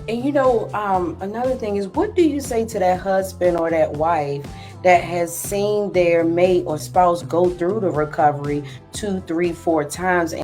And another thing is, what do you say to that husband or that wife that has seen their mate or spouse go through the recovery two, three, four times?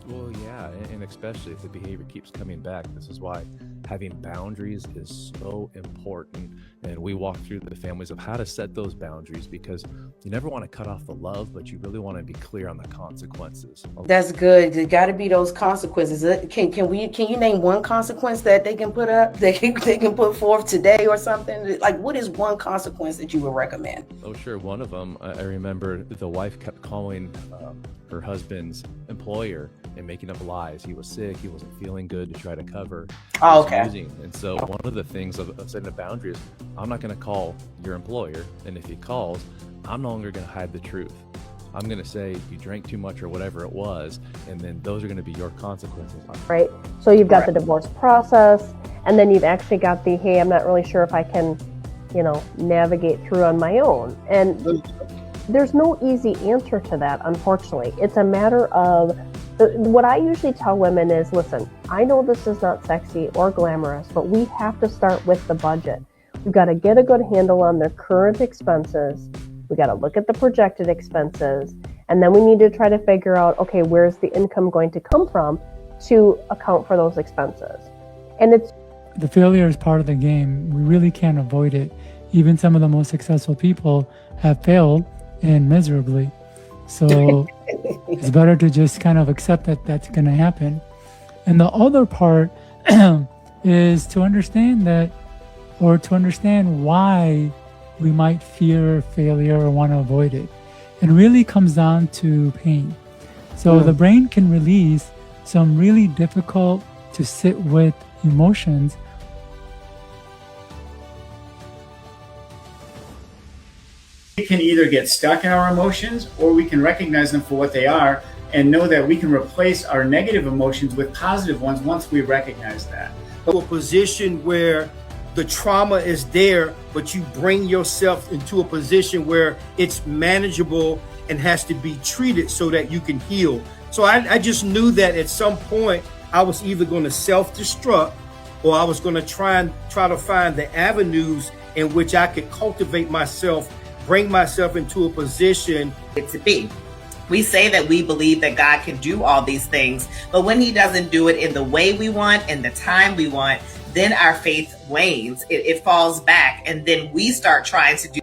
Well, yeah, and especially if the behavior keeps coming back. This is why having boundaries is so important. And we walk through the families of how to set those boundaries, because you never want to cut off the love, but you really want to be clear on the consequences. That's good. There got to be those consequences. Can you name one consequence that they can put up? They can put forth today or something. Like, what is one consequence that you would recommend? Oh, sure. One of them, I remember the wife kept calling her husband's employer and making up lies. He was sick. He wasn't feeling good, to try to cover his using. And so one of the things of setting a boundary is, I'm not going to call your employer. And if he calls, I'm no longer going to hide the truth. I'm going to say you drank too much or whatever it was, and then those are going to be your consequences. Right. So you've got the divorce process, and then you've actually got the, hey, I'm not really sure if I can, navigate through on my own. And there's no easy answer to that, unfortunately. It's a matter of, what I usually tell women is, listen, I know this is not sexy or glamorous, but we have to start with the budget. We've got to get a good handle on their current expenses. We got to look at the projected expenses, and then we need to try to figure out, okay, where's the income going to come from to account for those expenses? And the failure is part of the game. We really can't avoid it. Even some of the most successful people have failed, and miserably. So it's better to just kind of accept that that's going to happen. And the other part is to understand that, or to understand why we might fear failure or want to avoid it. It really comes down to pain. So the brain can release some really difficult to sit with emotions. We can either get stuck in our emotions, or we can recognize them for what they are and know that we can replace our negative emotions with positive ones once we recognize that. A position where the trauma is there, but you bring yourself into a position where it's manageable and has to be treated so that you can heal. So I just knew that at some point I was either going to self-destruct, or I was going to try to find the avenues in which I could cultivate myself, bring myself into a position to be. We say that we believe that God can do all these things, but when he doesn't do it in the way we want, in the time we want, then our faith wanes. It falls back, and then we start trying to do